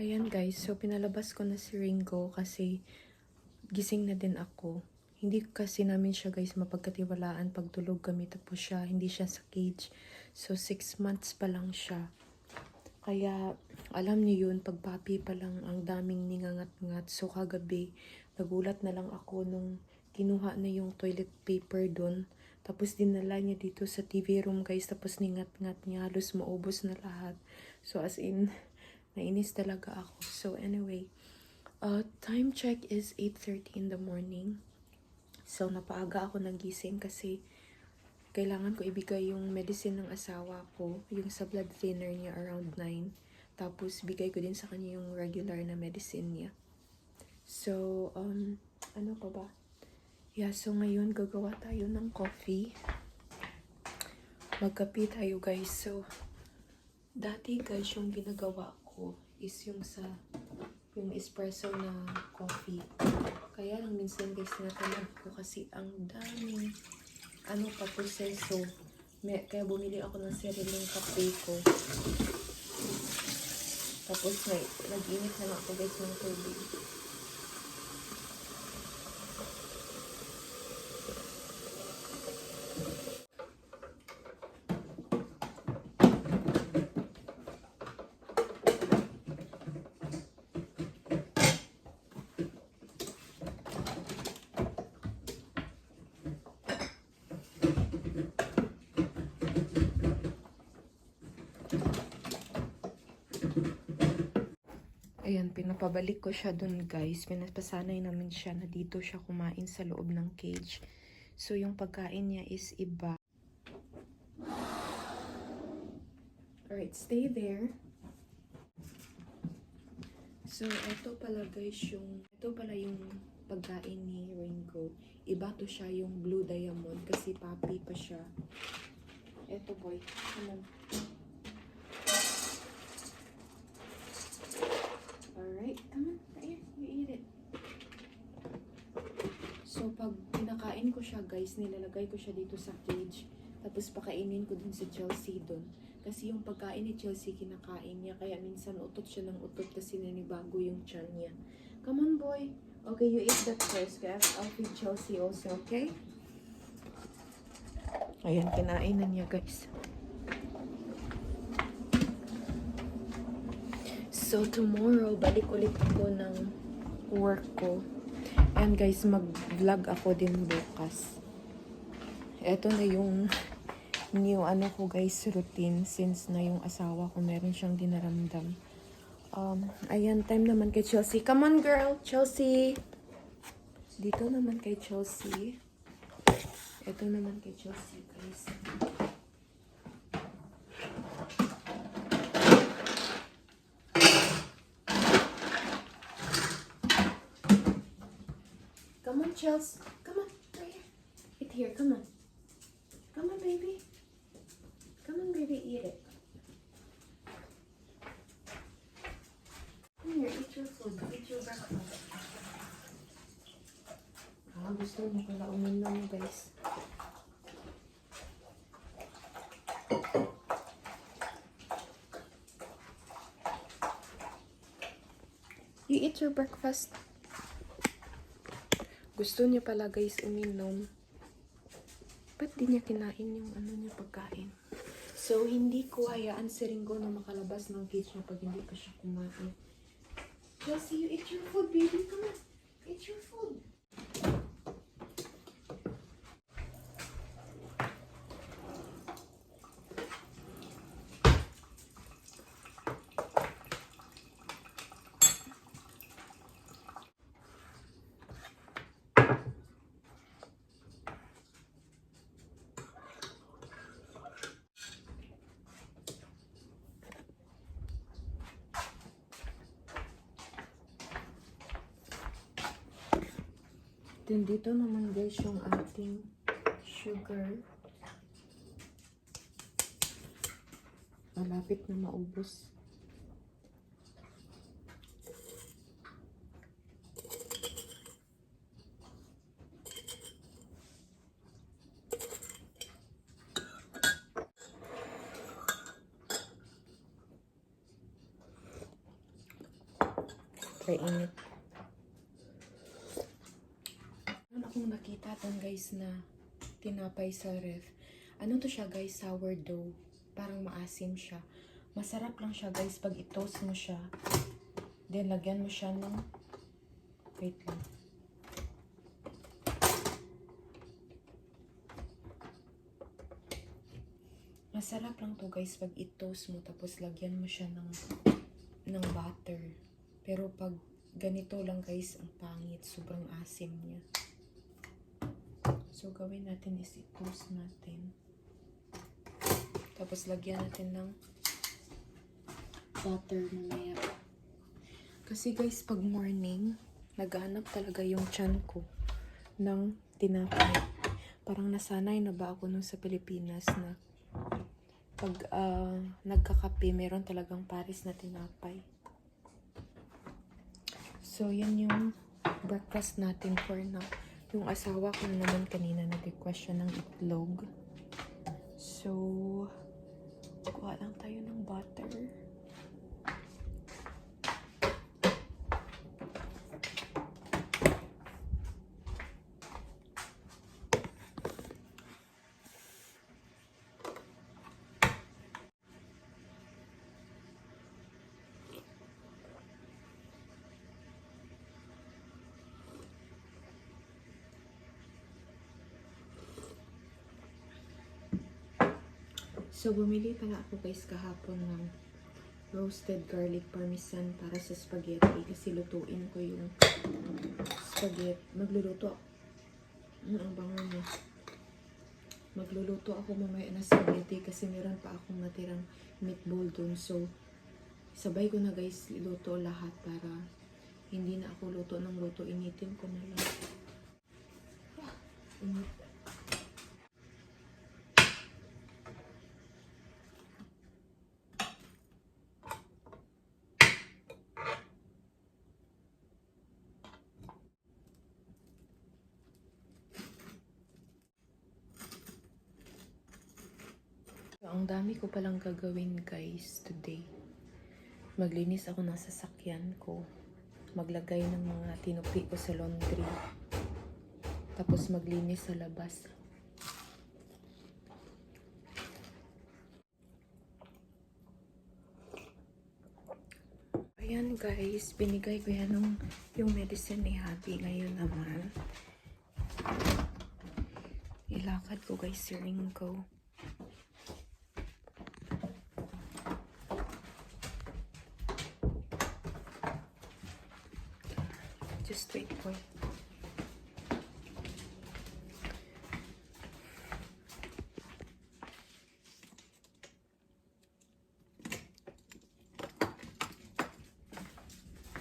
Ayan guys, so pinalabas ko na si Ringo kasi gising na din ako. Hindi kasi namin siya guys mapagkatiwalaan pagtulog kami, tapos siya, hindi siya sa cage. So 6 months pa lang siya. Kaya alam niyo yun, pag papi pa lang ang daming ningangat-ngat. So kagabi, nagulat na lang ako nung kinuha na yung toilet paper doon. Tapos dinala niya dito sa TV room guys, tapos ningat-ngat niya, halos maubos na lahat. So as in, nainis talaga ako. So anyway, time check is 8:30 in the morning. So napaaga ako nagising kasi kailangan ko ibigay yung medicine ng asawa ko, yung sa blood thinner niya around 9. Tapos bigay ko din sa kanya yung regular na medicine niya. So, ano pa ba? Yeah, so ngayon gagawa tayo ng coffee. Magkape tayo guys. So, dati guys yung ginagawa ko is yung espresso na coffee. Kaya lang minsan guys tinatamad ko kasi ang daming proseso. Kaya bumili ako ng sariling kape ko. Tapos nag-init na ako guys ng tubig. Ayan, pinapabalik ko siya dun guys. Pinapasanay namin siya na dito siya kumain sa loob ng cage. So, yung pagkain niya is iba. Alright, stay there. So, ito pala guys ito pala yung pagkain ni Ringo. Iba to siya, yung blue diamond kasi papi pa siya. Ito boy, come on. Alright, come on. Ayan, you eat it. So, pag pinakain ko siya, guys, nilalagay ko siya dito sa cage. Tapos, pakainin ko din si Chelsea doon. Kasi yung pagkain ni Chelsea, kinakain niya. Kaya minsan, utot siya ng utot kasi nanibago yung tiyan niya. Come on, boy. Okay, you eat that first, guys. I'll feed Chelsea also, okay? Ayan, kinain na niya, guys. So, tomorrow, balik ulit ako ng work ko. And guys, mag-vlog ako din bukas. Ito na yung new ko guys, routine. Since na yung asawa ko, meron siyang dinaramdam. Ayan, time naman kay Chelsea. Come on, girl! Chelsea! Dito naman kay Chelsea. Ito naman kay Chelsea, guys. Come on, Chelsea. Come on. Right here. Eat here. Come on. Come on, baby. Come on, baby. Eat it. Come here. Eat your food. Eat your breakfast. Gusto niyo pala uminom, guys. You eat your breakfast. Gusto niya pala guys uminom. Ba't di niya kinain yung niya pagkain? So, hindi ko hayaan si Ringo na makalabas ng cage niya pag hindi pa siya kumain. Chelsea, you eat your food, baby. Come on. Eat your food. Then, dito naman guys yung ating sugar. Malapit na maubos. kainit. Meron akong nakita doon guys na tinapay sa ref. Ano to siya guys? Sourdough. Parang maasim siya. Masarap lang siya guys pag i-toast mo siya. Then lagyan mo siya ng... Wait lang. Masarap lang to guys pag i-toast mo tapos lagyan mo siya ng butter. Pero pag ganito lang guys, ang pangit. Sobrang asim niya. So gawin natin is i-toast natin. Tapos lagyan natin ng butter mamaya. Kasi guys, pag morning, naghahanap talaga yung tiyan ko ng tinapay. Parang nasanay na ba ako nung sa Pilipinas na pag nagkakape, meron talagang pares na tinapay. So, yan yung breakfast natin for now. Yung asawa ko naman kanina nag-request siya ng itlog. So, kuha lang tayo ng butter. So, bumili pala ako guys kahapon ng roasted garlic parmesan para sa spaghetti kasi lutuin ko yung spaghetti. Magluluto ang bango niya. Magluluto ako mamaya na spaghetti kasi meron pa akong natirang meatball dun. So, sabay ko na guys luto lahat para hindi na ako luto ng luto. Initin ko na lang. Init. Ang dami ko palang gagawin guys today. Maglinis ako ng sasakyan ko. Maglagay ng mga tinupi ko sa laundry. Tapos maglinis sa labas. Ayan guys, binigay ko yan yung medicine ni Happy. Ngayon naman, ilakad ko guys si Ringo. Just wait for it.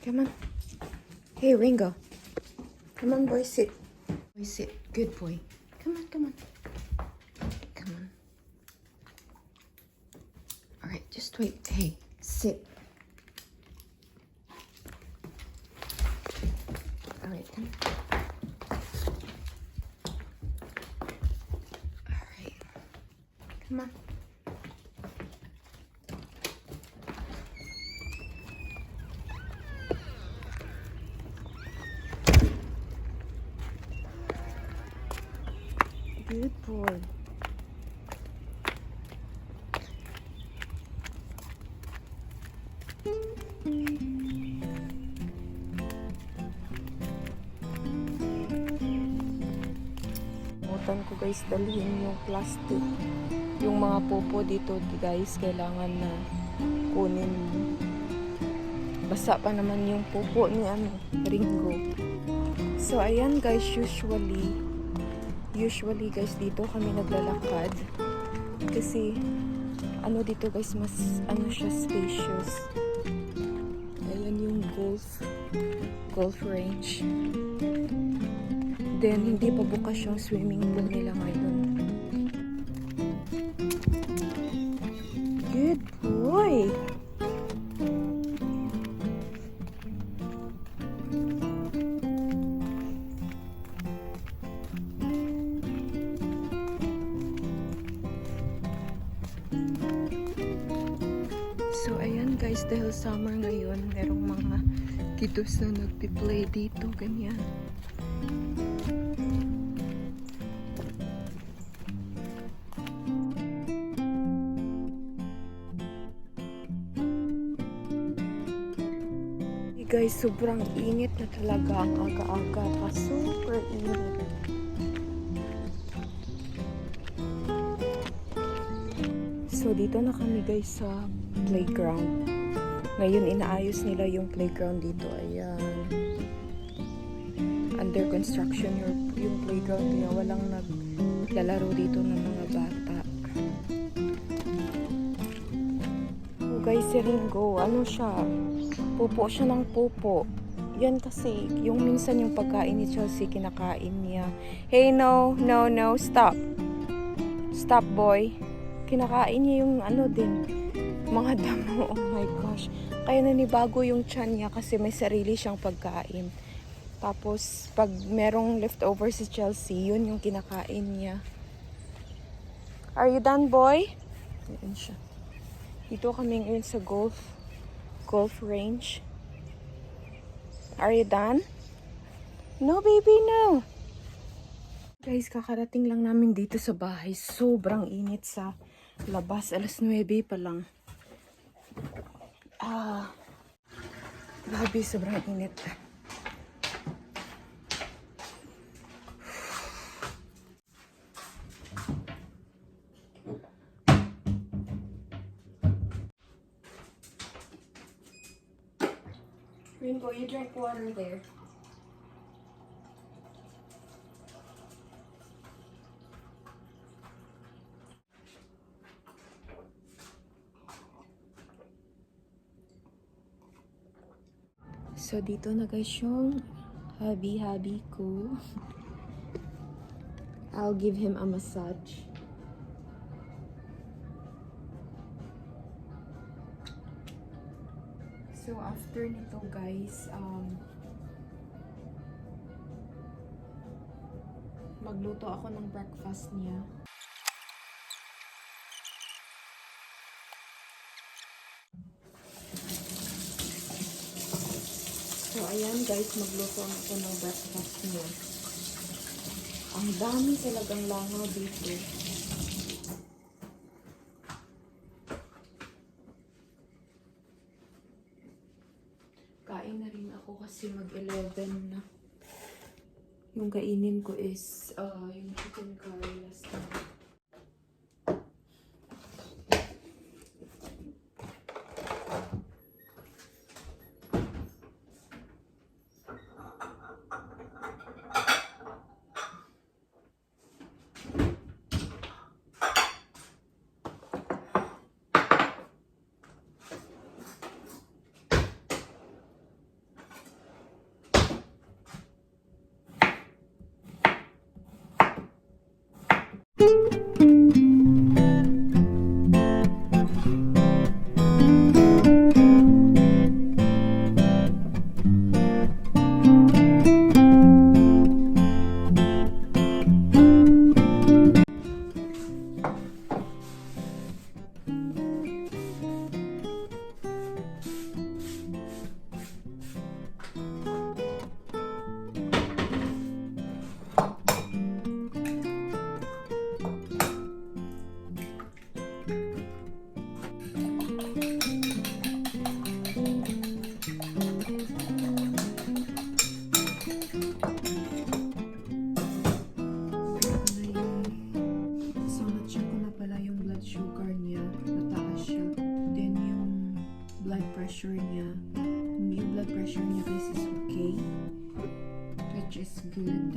Come on. Hey, Ringo. Come on, boy, sit. Boy, sit. Good boy. Come on, come on. Come on. Alright, just wait. Hey, sit. Alright, come on. Alright. Come on. Good boy. Mutan ko guys dalhin yung plastic. Yung mga popo dito guys kailangan na kunin. Basa pa naman yung popo ni Ringo. So ayan guys, usually guys dito kami naglalakad kasi ano dito guys mas ano siya spacious. Ayan yung golf range. Then hindi pa bukas yung swimming pool nila ngayon. Good boy. So, ayan guys, dahil summer ngayon, merong mga Dito sa nagpi-play dito, ganyan. Hey guys, sobrang init na talaga ang aga-aga pa. Super init. So, dito na kami guys sa playground. Ngayon, inaayos nila yung playground dito. Ayan. Under construction yung playground. Kaya walang naglalaro dito ng mga bata. So, guys, si Ringo, ano siya? Pupo siya ng pupo. Yan kasi, yung minsan yung pagkain ni Chelsea, kinakain niya. Hey, no, no, no, stop. Stop, boy. Kinakain niya yung ano din, mga damo. Oh my gosh. Kaya nanibago yung tiyan niya kasi may sarili siyang pagkain. Tapos, pag merong leftover si Chelsea, yun yung kinakain niya. Are you done, boy? Ayan siya. Dito kami ngayon sa golf range. Are you done? No, baby, no. Guys, kakarating lang namin dito sa bahay. Sobrang init sa labas. Alas 9 pa lang. Grabe, sobrang init. Ringo, you drink water there. So, dito na guys yung hubby ko. I'll give him a massage. So, after nito guys, magluto ako ng breakfast niya. So, ayan guys, magluto ako ng breakfast niya. Ang dami talagang langaw dito. Kain na rin ako kasi mag-11 na. Yung kainin ko is yung chicken curry last time. Pressure niya. Yung blood pressure niya guys is okay, which is good.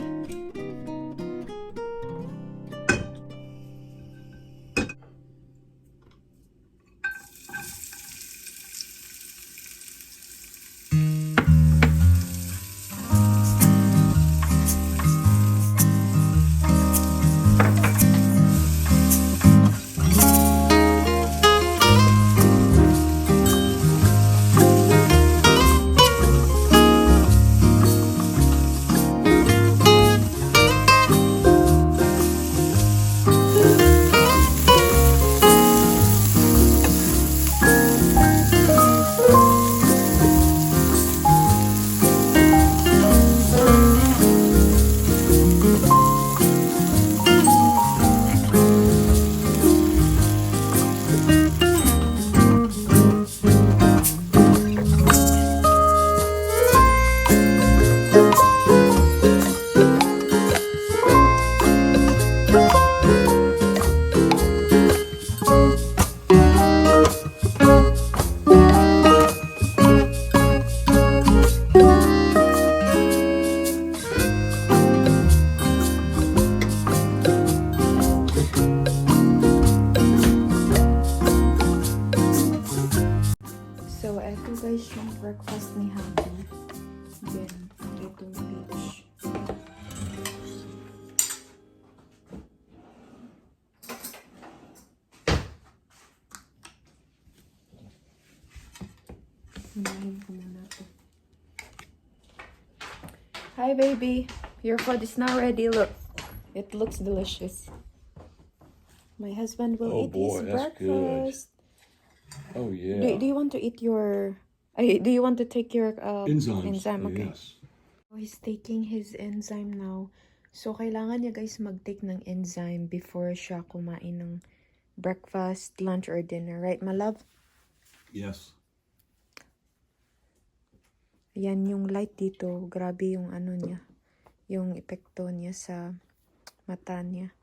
So, eto guys yung breakfast ni Happy. Then, itong peach. Unahin ko muna to. Hi baby! Your food is now ready. Look. It looks delicious. My husband will eat his that's breakfast. good. Oh yeah. Do you want to eat your... do you want to take your Enzymes. enzyme? Okay. Yes. So, he's taking his enzyme now. So, kailangan niya guys mag-take ng enzyme before siya kumain ng breakfast, lunch, or dinner. Right, my love? Yes. Yan yung light dito. Grabe yung ano niya. Yung epekto niya sa mata niya.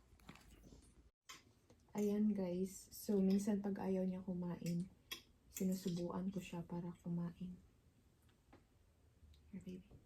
Ayan guys. So, minsan pag ayaw niya kumain, sinusubuan ko siya para kumain. Here, baby.